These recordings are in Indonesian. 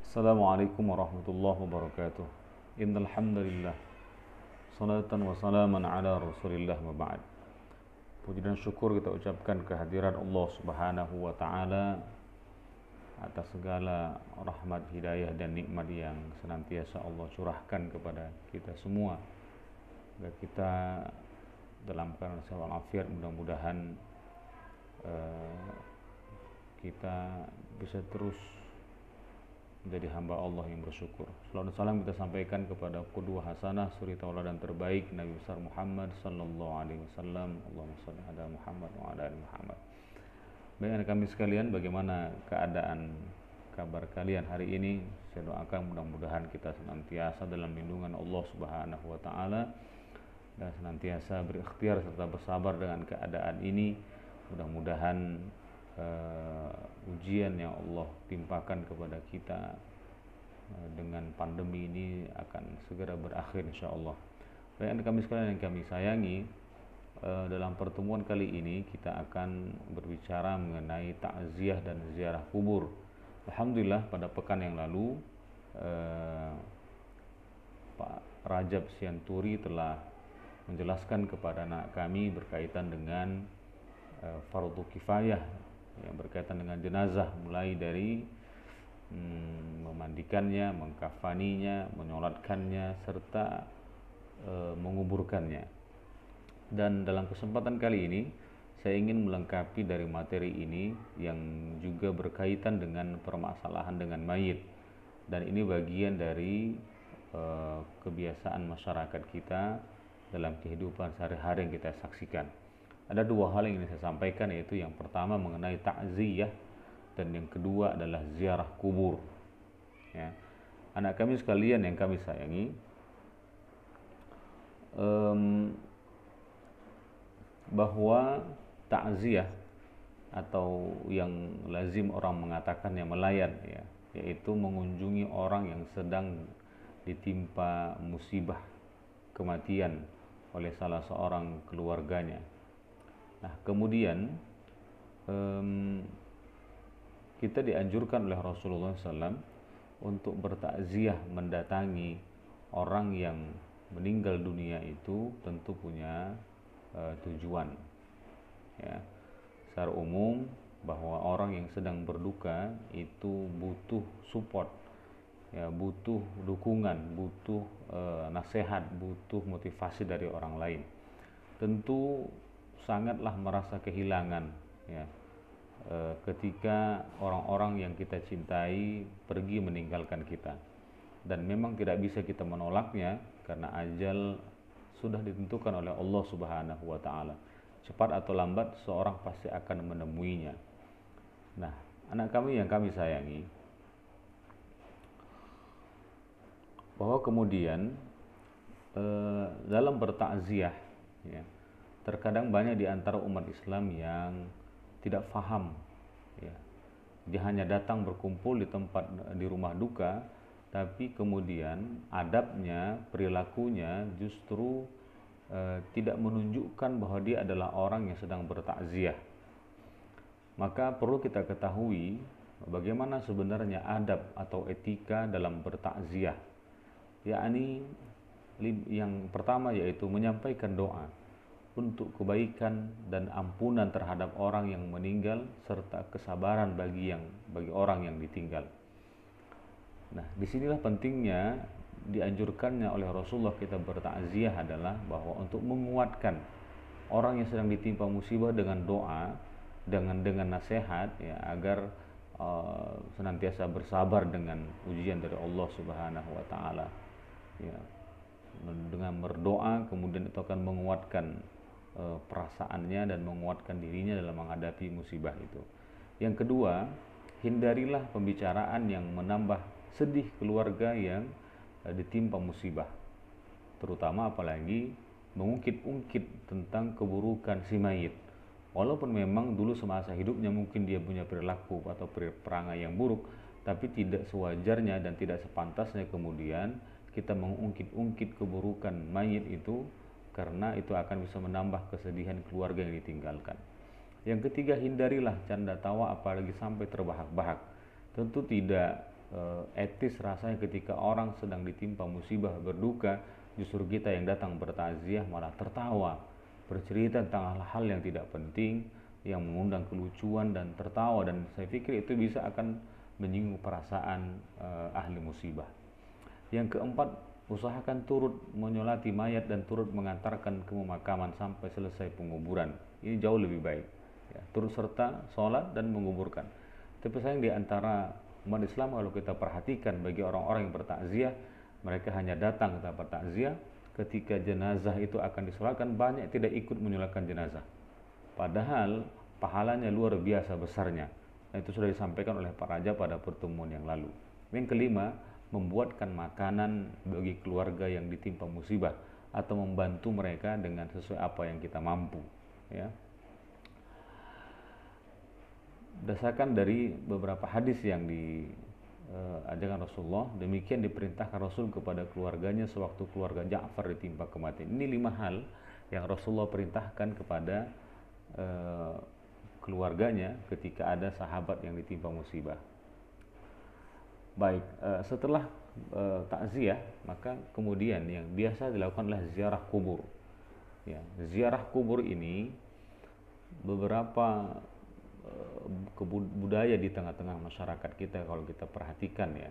Assalamualaikum warahmatullahi wabarakatuh. Innal hamdalillah salatan wa salaman ala Rasulillah wa ba'd. Puji dan syukur kita ucapkan kehadiran Allah Subhanahu wa taala atas segala rahmat, hidayah dan nikmat yang senantiasa Allah curahkan kepada kita semua. Agar kita dalam keadaan sehat walafiat, mudah-mudahan kita bisa terus menjadi hamba Allah yang bersyukur. Salawat dan salam kita sampaikan kepada qudwah hasanah, suri tauladan terbaik Nabi besar Muhammad sallallahu alaihi wasallam. Allahumma shalli ala Muhammad wa ala ali Muhammad. Baik anak kami sekalian, bagaimana keadaan kabar kalian hari ini? Saya doakan mudah-mudahan kita senantiasa dalam lindungan Allah Subhanahu wa taala dan senantiasa berikhtiar serta bersabar dengan keadaan ini. Mudah-mudahan ujian yang Allah timpakan kepada kita dengan pandemi ini akan segera berakhir insyaallah. Baik anak kami sekalian yang kami sayangi, dalam pertemuan kali ini kita akan berbicara mengenai takziah dan ziarah kubur. Alhamdulillah pada pekan yang lalu Pak Rajab Sianturi telah menjelaskan kepada anak kami berkaitan dengan fardu kifayah yang berkaitan dengan jenazah, mulai dari memandikannya, mengkafaninya, menyolatkannya, serta menguburkannya. Dan dalam kesempatan kali ini saya ingin melengkapi dari materi ini yang juga berkaitan dengan permasalahan dengan mayit, dan ini bagian dari kebiasaan masyarakat kita dalam kehidupan sehari-hari yang kita saksikan. Ada dua hal yang ingin saya sampaikan, yaitu yang pertama mengenai takziah dan yang kedua adalah ziarah kubur. Ya. Anak kami sekalian yang kami sayangi, bahwa takziah atau yang lazim orang mengatakannya melayan, ya, yaitu mengunjungi orang yang sedang ditimpa musibah kematian oleh salah seorang keluarganya. Nah, kemudian kita dianjurkan oleh Rasulullah SAW untuk bertakziah, mendatangi orang yang meninggal dunia itu tentu punya tujuan. Ya, secara umum bahwa orang yang sedang berduka itu butuh support, ya, butuh dukungan, butuh nasihat, butuh motivasi dari orang lain. Tentu sangatlah merasa kehilangan, ya, ketika orang-orang yang kita cintai pergi meninggalkan kita, dan memang tidak bisa kita menolaknya karena ajal sudah ditentukan oleh Allah Subhanahu wa taala. Cepat atau lambat seorang pasti akan menemuinya. Nah, anak kami yang kami sayangi, bahwa kemudian dalam bertakziah, ya, terkadang banyak di antara umat Islam yang tidak faham, ya. Dia hanya datang berkumpul di rumah duka, tapi kemudian adabnya, perilakunya justru tidak menunjukkan bahwa dia adalah orang yang sedang bertakziah. Maka perlu kita ketahui bagaimana sebenarnya adab atau etika dalam bertakziah. Yakni yang pertama yaitu menyampaikan doa untuk kebaikan dan ampunan terhadap orang yang meninggal serta kesabaran bagi orang yang ditinggal. Nah, disinilah pentingnya dianjurkannya oleh Rasulullah kita bertakziah adalah bahwa untuk menguatkan orang yang sedang ditimpa musibah dengan doa, dengan nasihat, ya, agar senantiasa bersabar dengan ujian dari Allah Subhanahu wa taala. Ya, dengan berdoa kemudian itu akan menguatkan perasaannya dan menguatkan dirinya dalam menghadapi musibah itu. Yang kedua, hindarilah pembicaraan yang menambah sedih keluarga yang ditimpa musibah, terutama apalagi mengungkit-ungkit tentang keburukan si mayit. Walaupun memang dulu semasa hidupnya mungkin dia punya perilaku atau perangai yang buruk, tapi tidak sewajarnya dan tidak sepantasnya kemudian kita mengungkit-ungkit keburukan mayit itu, karena itu akan bisa menambah kesedihan keluarga yang ditinggalkan. Yang ketiga, hindarilah canda tawa apalagi sampai terbahak-bahak. Tentu tidak etis rasanya ketika orang sedang ditimpa musibah berduka, justru kita yang datang bertakziah malah tertawa, bercerita tentang hal-hal yang tidak penting, yang mengundang kelucuan dan tertawa, dan saya pikir itu bisa akan menyinggung perasaan ahli musibah. Yang keempat, usahakan turut menyolati mayat dan turut mengantarkan ke pemakaman sampai selesai penguburan. Ini jauh lebih baik. Ya, turut serta sholat dan menguburkan. Tapi sayang di antara umat Islam kalau kita perhatikan bagi orang-orang yang bertakziah, mereka hanya datang ke tempat takziah, ketika jenazah itu akan disolatkan banyak tidak ikut menyolatkan jenazah. Padahal pahalanya luar biasa besarnya. Dan itu sudah disampaikan oleh Pak Raja pada pertemuan yang lalu. Yang kelima, membuatkan makanan bagi keluarga yang ditimpa musibah atau membantu mereka dengan sesuai apa yang kita mampu, ya. Berdasarkan dari beberapa hadis yang diajarkan Rasulullah, demikian diperintahkan Rasul kepada keluarganya sewaktu keluarga Ja'far ditimpa kematian. Ini 5 hal yang Rasulullah perintahkan kepada keluarganya ketika ada sahabat yang ditimpa musibah. Baik, setelah takziah, maka kemudian yang biasa dilakukan adalah ziarah kubur. Ya, ziarah kubur ini beberapa budaya di tengah-tengah masyarakat kita kalau kita perhatikan, ya.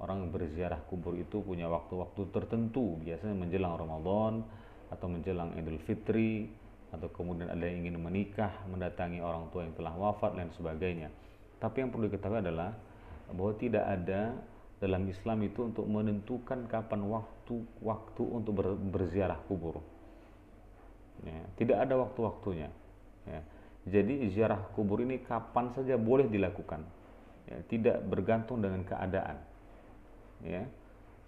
Orang berziarah kubur itu punya waktu-waktu tertentu, biasanya menjelang Ramadan atau menjelang Idul Fitri, atau kemudian ada yang ingin menikah, mendatangi orang tua yang telah wafat dan sebagainya. Tapi yang perlu diketahui adalah bahwa tidak ada dalam Islam itu untuk menentukan kapan waktu untuk berziarah kubur. Ya, tidak ada waktu-waktunya. Ya. Jadi ziarah kubur ini kapan saja boleh dilakukan, ya, tidak bergantung dengan keadaan, ya.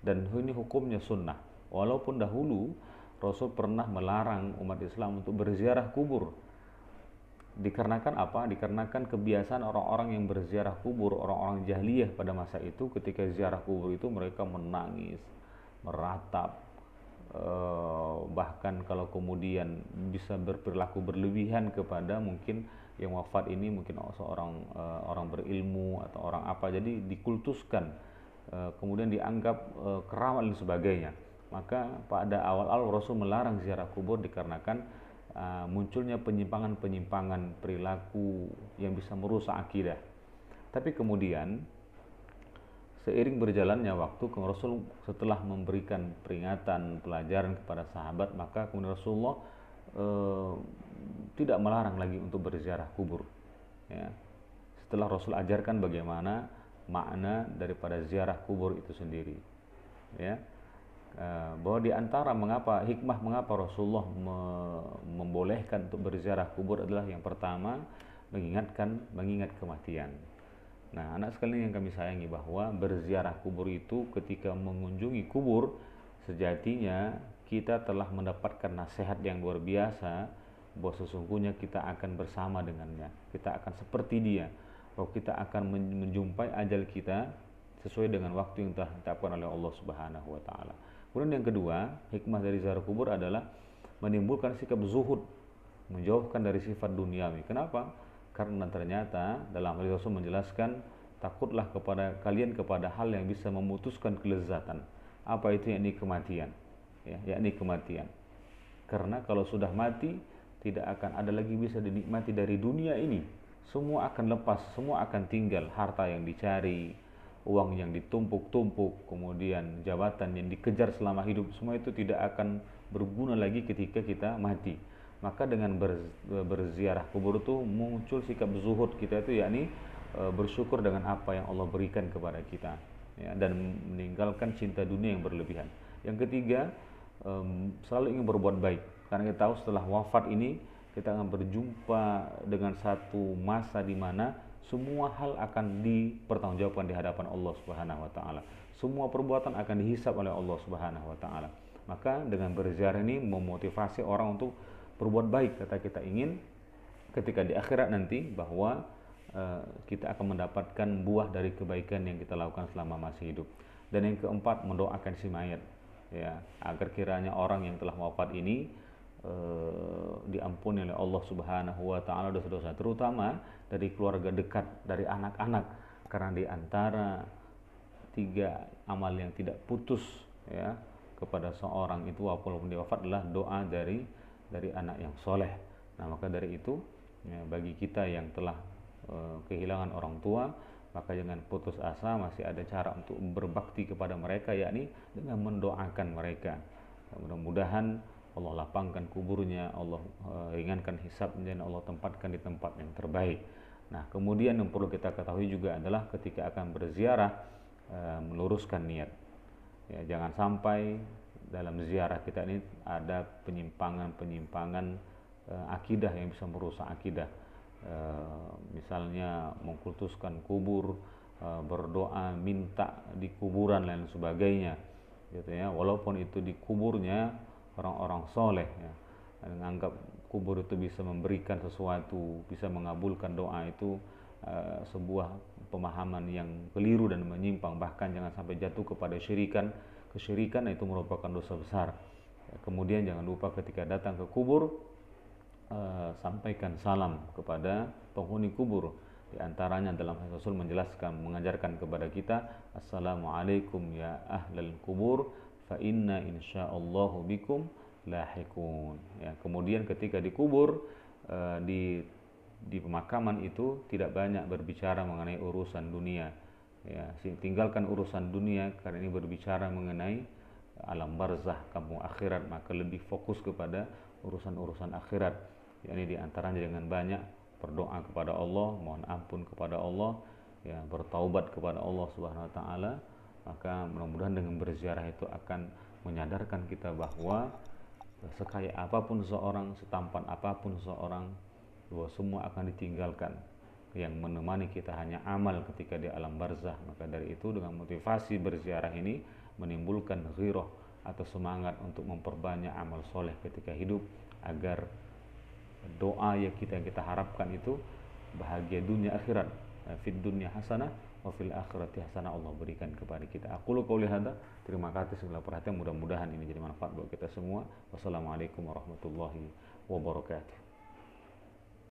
Dan ini hukumnya sunnah. Walaupun dahulu Rasul pernah melarang umat Islam untuk berziarah kubur. Dikarenakan apa? Dikarenakan kebiasaan orang-orang yang berziarah kubur, orang-orang jahiliyah pada masa itu, ketika ziarah kubur itu mereka menangis, meratap, bahkan kalau kemudian bisa berperilaku berlebihan kepada mungkin yang wafat ini, mungkin seorang orang berilmu atau orang apa, jadi dikultuskan, kemudian dianggap keramat dan sebagainya. Maka pada awal-awal Rasul melarang ziarah kubur dikarenakan munculnya penyimpangan-penyimpangan perilaku yang bisa merusak akidah. Tapi kemudian seiring berjalannya waktu, Rasul setelah memberikan peringatan, pelajaran kepada sahabat, maka kemudian Rasulullah tidak melarang lagi untuk berziarah kubur. Ya. Setelah Rasul ajarkan bagaimana makna daripada ziarah kubur itu sendiri. Ya. Bahwa diantara hikmah mengapa Rasulullah membolehkan untuk berziarah kubur adalah yang pertama, mengingat kematian. Nah, anak sekalian yang kami sayangi, bahwa berziarah kubur itu ketika mengunjungi kubur, sejatinya kita telah mendapatkan nasihat yang luar biasa bahwa sesungguhnya kita akan bersama dengannya, kita akan seperti dia, bahwa kita akan menjumpai ajal kita sesuai dengan waktu yang telah ditetapkan oleh Allah Subhanahu wa taala. Kemudian yang kedua, hikmah dari ziarah kubur adalah menimbulkan sikap zuhud, menjauhkan dari sifat duniawi. Kenapa? Karena ternyata dalam hadis Rasul menjelaskan, takutlah kepada kalian kepada hal yang bisa memutuskan kelezatan. Apa itu? Yakni kematian. Ya, yakni kematian. Karena kalau sudah mati, tidak akan ada lagi bisa dinikmati dari dunia ini. Semua akan lepas, semua akan tinggal. Harta yang dicari, uang yang ditumpuk-tumpuk, kemudian jabatan yang dikejar selama hidup, semua itu tidak akan berguna lagi ketika kita mati. Maka dengan berziarah kubur itu muncul sikap zuhud kita itu, yakni bersyukur dengan apa yang Allah berikan kepada kita, ya, dan meninggalkan cinta dunia yang berlebihan. Yang ketiga, selalu ingin berbuat baik, karena kita tahu setelah wafat ini kita akan berjumpa dengan satu masa di mana semua hal akan dipertanggungjawabkan di hadapan Allah Subhanahu wa taala. Semua perbuatan akan dihisab oleh Allah Subhanahu wa taala. Maka dengan berziarah ini memotivasi orang untuk berbuat baik. Kita ingin ketika di akhirat nanti bahwa kita akan mendapatkan buah dari kebaikan yang kita lakukan selama masih hidup. Dan yang keempat, mendoakan si mayat, ya, agar kiranya orang yang telah wafat ini diampuni oleh Allah Subhanahu wa taala dosa-dosa, terutama dari keluarga dekat, dari anak-anak, karena di antara tiga amal yang tidak putus ya kepada seorang itu walaupun dia wafat adalah doa dari anak yang soleh. Nah maka dari itu ya, bagi kita yang telah kehilangan orang tua, maka jangan putus asa, masih ada cara untuk berbakti kepada mereka, yakni dengan mendoakan mereka. Mudah-mudahan Allah lapangkan kuburnya, Allah ringankan hisabnya, dan Allah tempatkan di tempat yang terbaik. Nah kemudian yang perlu kita ketahui juga adalah ketika akan berziarah, meluruskan niat ya, jangan sampai dalam ziarah kita ini ada penyimpangan akidah yang bisa merusak akidah. Misalnya mengkultuskan kubur, berdoa minta di kuburan dan sebagainya gitu ya, walaupun itu di kuburnya orang-orang soleh ya, menganggap kubur itu bisa memberikan sesuatu, bisa mengabulkan doa, itu sebuah pemahaman yang keliru dan menyimpang. Bahkan jangan sampai jatuh kepada kesyirikan, itu merupakan dosa besar. Kemudian jangan lupa ketika datang ke kubur, sampaikan salam kepada penghuni kubur. Di antaranya dalam hadis Rasul mengajarkan kepada kita, assalamualaikum ya ahlal kubur fa inna insyaallahu bikum lahiqun. Ya, kemudian ketika dikubur, di pemakaman itu tidak banyak berbicara mengenai urusan dunia ya, tinggalkan urusan dunia, karena ini berbicara mengenai alam barzah, kampung akhirat, maka lebih fokus kepada urusan-urusan akhirat. Ini diantaranya dengan banyak berdoa kepada Allah, mohon ampun kepada Allah ya, bertaubat kepada Allah Subhanahu wa taala. Maka mudah-mudahan dengan berziarah itu akan menyadarkan kita bahwa sekaya apapun seorang, setampan apapun seorang, bahwa semua akan ditinggalkan. Yang menemani kita hanya amal ketika di alam barzah. Maka dari itu dengan motivasi berziarah ini menimbulkan ghirah atau semangat untuk memperbanyak amal soleh ketika hidup, agar doa yang kita harapkan itu bahagia dunia akhirat, fid dunya hasanah wa fil akhirati hasanah, Allah berikan kepada kita. Aku qouli hadza, terima kasih segala perhatian, mudah-mudahan ini jadi manfaat buat kita semua. Wassalamualaikum warahmatullahi wabarakatuh.